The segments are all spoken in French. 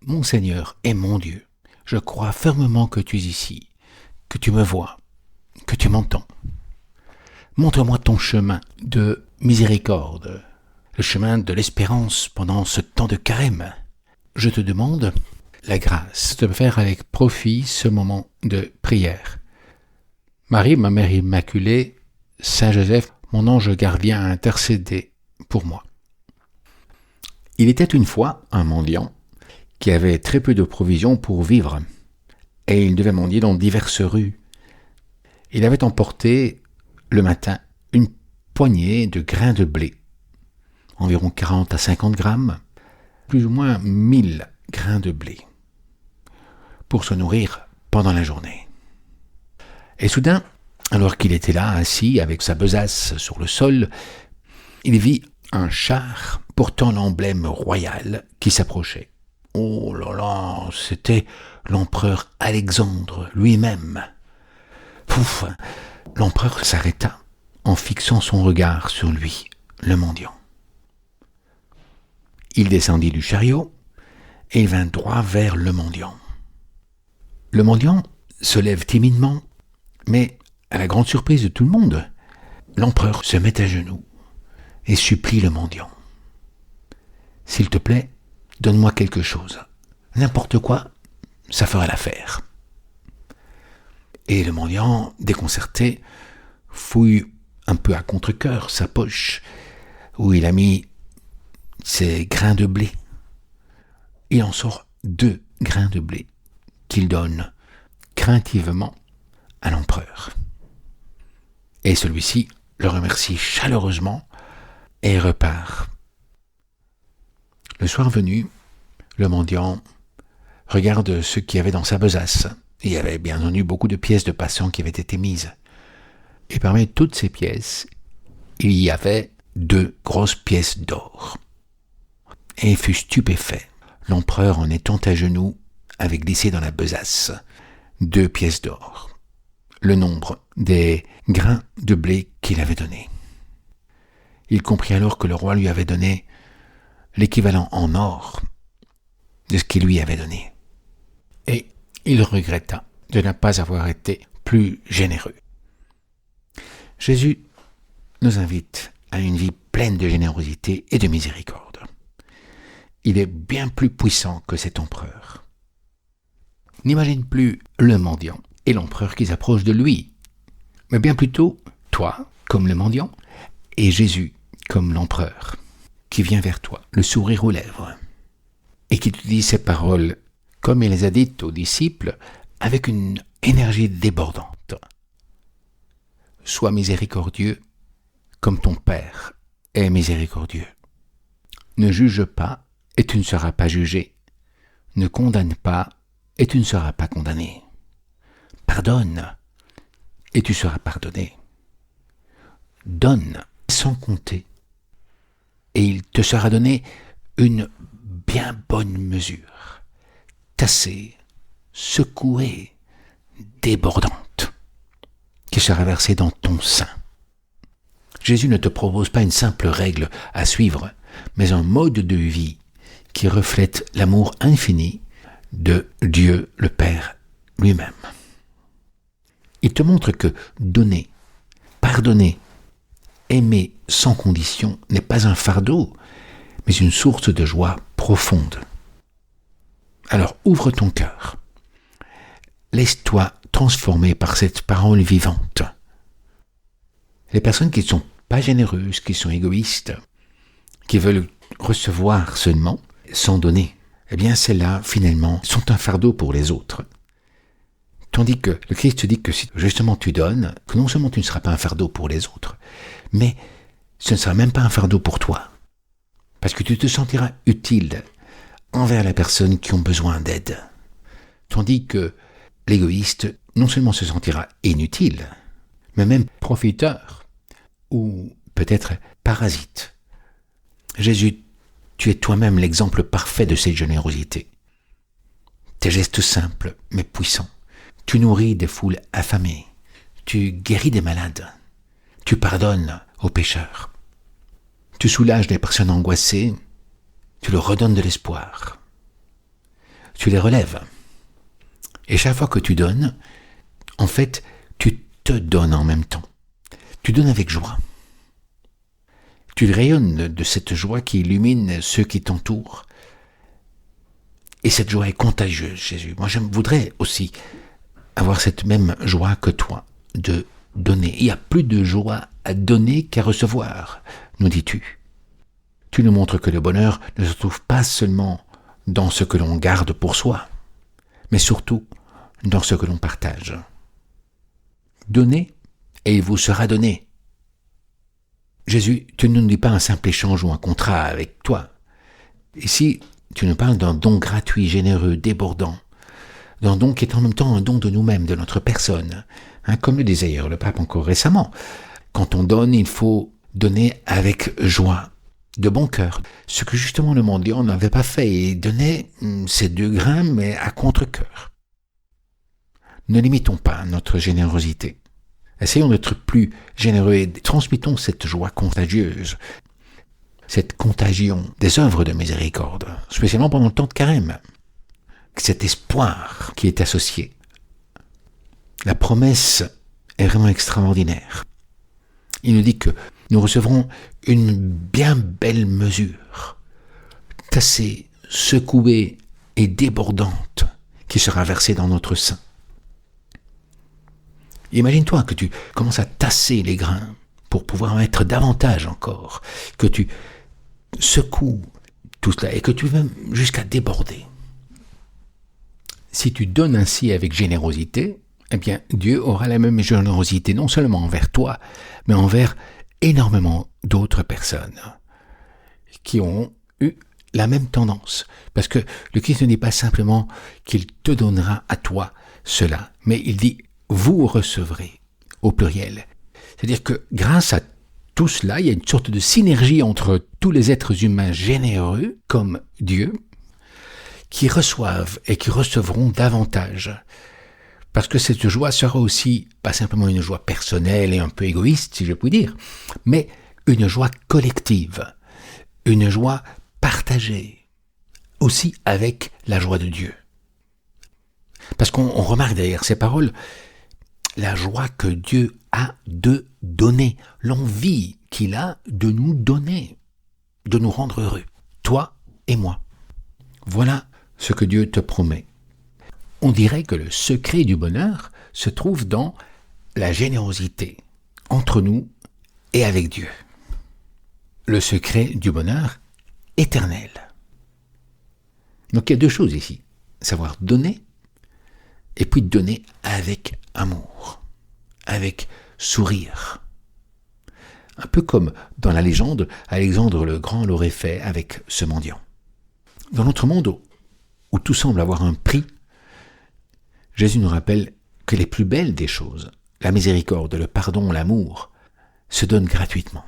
Mon Seigneur et mon Dieu, je crois fermement que tu es ici, que tu me vois, que tu m'entends. Montre-moi ton chemin de miséricorde, le chemin de l'espérance pendant ce temps de carême. Je te demande la grâce de faire avec profit ce moment de prière. Marie, ma mère immaculée, Saint Joseph, mon ange gardien, a intercédé pour moi. Il était une fois un mendiant qui avait très peu de provisions pour vivre, et il devait mendier dans diverses rues. Il avait emporté le matin une poignée de grains de blé, environ 40 à 50 grammes, plus ou moins 1000 grains de blé, pour se nourrir pendant la journée. Et soudain, alors qu'il était là, assis avec sa besace sur le sol, il vit un char portant l'emblème royal qui s'approchait. Oh là là, c'était l'empereur Alexandre lui-même. Pouf! L'empereur s'arrêta en fixant son regard sur lui, le mendiant. Il descendit du chariot et il vint droit vers le mendiant. Le mendiant se lève timidement, mais à la grande surprise de tout le monde, l'empereur se met à genoux et supplie le mendiant. « S'il te plaît, donne-moi quelque chose. N'importe quoi, ça fera l'affaire. » Et le mendiant, déconcerté, fouille un peu à contre-cœur sa poche où il a mis ses grains de blé. Il en sort 2 grains de blé qu'il donne craintivement à l'empereur. Et celui-ci le remercie chaleureusement et repart. Le soir venu, le mendiant regarde ce qu'il y avait dans sa besace. Il y avait bien entendu beaucoup de pièces de passants qui avaient été mises. Et parmi toutes ces pièces, il y avait 2 grosses pièces d'or. Et il fut stupéfait. L'empereur, en étant à genoux, avait glissé dans la besace 2 pièces d'or, le nombre des grains de blé qu'il avait donnés. Il comprit alors que le roi lui avait donné l'équivalent en or de ce qu'il lui avait donné. Et il regretta de ne pas avoir été plus généreux. Jésus nous invite à une vie pleine de générosité et de miséricorde. Il est bien plus puissant que cet empereur. N'imagine plus le mendiant et l'empereur qui s'approche de lui, mais bien plutôt toi comme le mendiant et Jésus comme l'empereur qui vient vers toi, le sourire aux lèvres, et qui te dit ces paroles comme il les a dites aux disciples avec une énergie débordante. Sois miséricordieux comme ton Père est miséricordieux. Ne juge pas et tu ne seras pas jugé. Ne condamne pas et tu ne seras pas condamné. Pardonne et tu seras pardonné. Donne sans compter et il te sera donné une bien bonne mesure, tassée, secouée, débordante, qui sera versée dans ton sein. Jésus ne te propose pas une simple règle à suivre, mais un mode de vie qui reflète l'amour infini de Dieu le Père lui-même. Il te montre que donner, pardonner, aimer sans condition n'est pas un fardeau, mais une source de joie profonde. Alors ouvre ton cœur. Laisse-toi transformer par cette parole vivante. Les personnes qui ne sont pas généreuses, qui sont égoïstes, qui veulent recevoir seulement, sans donner, eh bien celles-là, finalement, sont un fardeau pour les autres. Tandis que le Christ te dit que si justement tu donnes, que non seulement tu ne seras pas un fardeau pour les autres, mais ce ne sera même pas un fardeau pour toi. Parce que tu te sentiras utile envers les personnes qui ont besoin d'aide. Tandis que l'égoïste non seulement se sentira inutile, mais même profiteur ou peut-être parasite. Jésus, tu es toi-même l'exemple parfait de cette générosité. Tes gestes simples mais puissants. Tu nourris des foules affamées. Tu guéris des malades. Tu pardonnes aux pécheurs. Tu soulages des personnes angoissées. Tu leur redonnes de l'espoir. tu les relèves. Et chaque fois que tu donnes, en fait, tu te donnes en même temps. Tu donnes avec joie. Tu rayonnes de cette joie qui illumine ceux qui t'entourent. Et cette joie est contagieuse, Jésus. Moi, je voudrais aussi avoir cette même joie que toi, de donner. Il y a plus de joie à donner qu'à recevoir, nous dis-tu. Tu nous montres que le bonheur ne se trouve pas seulement dans ce que l'on garde pour soi, mais surtout dans ce que l'on partage. Donnez, et il vous sera donné. Jésus, tu ne nous dis pas un simple échange ou un contrat avec toi. Ici, tu nous parles d'un don gratuit, généreux, débordant, d'un don qui est en même temps un don de nous-mêmes, de notre personne. Comme le disait d'ailleurs le pape encore récemment, quand on donne, il faut donner avec joie, de bon cœur. Ce que justement le mendiant n'avait pas fait, il donnait ses 2 grains, mais à contre-cœur. Ne limitons pas notre générosité. Essayons d'être plus généreux et transmettons cette joie contagieuse, cette contagion des œuvres de miséricorde, spécialement pendant le temps de carême. Cet espoir qui est associé. La promesse est vraiment extraordinaire. Il nous dit que nous recevrons une bien belle mesure, tassée, secouée et débordante, qui sera versée dans notre sein. Imagine-toi que tu commences à tasser les grains pour pouvoir en mettre davantage encore, que tu secoues tout cela et que tu vas jusqu'à déborder. Si tu donnes ainsi avec générosité, eh bien Dieu aura la même générosité non seulement envers toi, mais envers énormément d'autres personnes qui ont eu la même tendance. Parce que le Christ ne dit pas simplement qu'il te donnera à toi cela, mais il dit vous recevrez au pluriel. C'est-à-dire que grâce à tout cela, il y a une sorte de synergie entre tous les êtres humains généreux, comme Dieu, qui reçoivent et qui recevront davantage. Parce que cette joie sera aussi, pas simplement une joie personnelle et un peu égoïste, si je puis dire, mais une joie collective, une joie partagée, aussi avec la joie de Dieu. Parce qu'on remarque derrière ces paroles la joie que Dieu a de donner, l'envie qu'il a de nous donner, de nous rendre heureux, toi et moi. Voilà ce que Dieu te promet. On dirait que le secret du bonheur se trouve dans la générosité entre nous et avec Dieu. Le secret du bonheur éternel. Donc il y a 2 choses ici, savoir donner et puis donner avec amour, avec sourire. Un peu comme dans la légende, Alexandre le Grand l'aurait fait avec ce mendiant. Dans notre monde où tout semble avoir un prix, Jésus nous rappelle que les plus belles des choses, la miséricorde, le pardon, l'amour, se donnent gratuitement.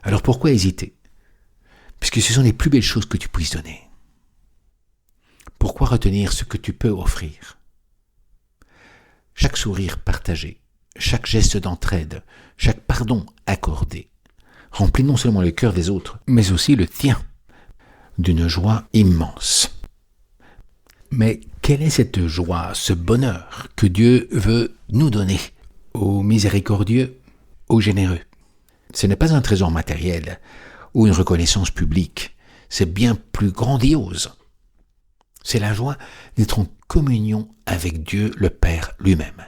Alors pourquoi hésiter? Puisque ce sont les plus belles choses que tu puisses donner. Pourquoi retenir ce que tu peux offrir? Chaque sourire partagé, chaque geste d'entraide, chaque pardon accordé, remplit non seulement le cœur des autres, mais aussi le tien, d'une joie immense. Mais quelle est cette joie, ce bonheur que Dieu veut nous donner, aux miséricordieux, aux généreux? Ce n'est pas un trésor matériel ou une reconnaissance publique, c'est bien plus grandiose. C'est la joie d'être en communion avec Dieu le Père lui-même.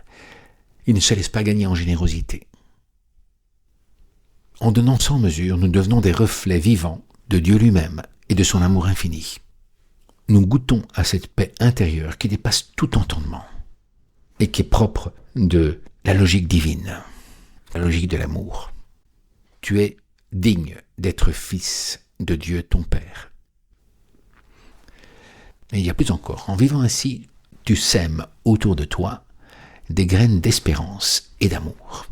Il ne se laisse pas gagner en générosité. En donnant sans mesure, nous devenons des reflets vivants de Dieu lui-même et de son amour infini. Nous goûtons à cette paix intérieure qui dépasse tout entendement et qui est propre de la logique divine, la logique de l'amour. Tu es digne d'être fils de Dieu ton Père. Et il y a plus encore, en vivant ainsi, tu sèmes autour de toi des graines d'espérance et d'amour,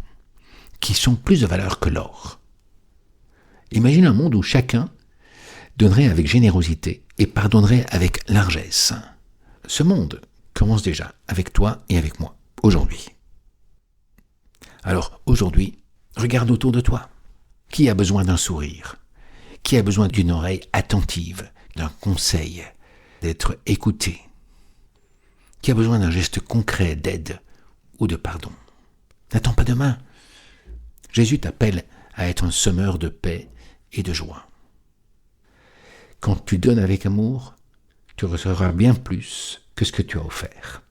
qui sont plus de valeur que l'or. Imagine un monde où chacun donnerait avec générosité et pardonnerait avec largesse. Ce monde commence déjà avec toi et avec moi, aujourd'hui. Alors, aujourd'hui, regarde autour de toi. Qui a besoin d'un sourire? Qui a besoin d'une oreille attentive, d'un conseil, d'être écouté, qui a besoin d'un geste concret d'aide ou de pardon. N'attends pas demain. Jésus t'appelle à être un semeur de paix et de joie. Quand tu donnes avec amour, tu recevras bien plus que ce que tu as offert.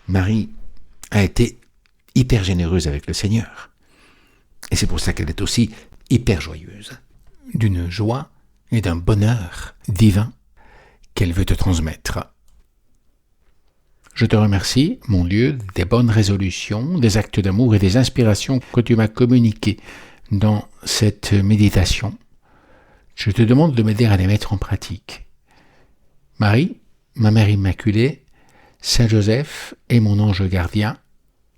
Marie a été hyper généreuse avec le Seigneur. Et c'est pour ça qu'elle est aussi hyper joyeuse. D'une joie et d'un bonheur divin qu'elle veut te transmettre. Je te remercie, mon Dieu, des bonnes résolutions, des actes d'amour et des inspirations que tu m'as communiquées dans cette méditation. Je te demande de m'aider à les mettre en pratique. Marie, ma Mère Immaculée, Saint Joseph et mon ange gardien,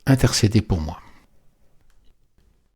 intercédez pour moi.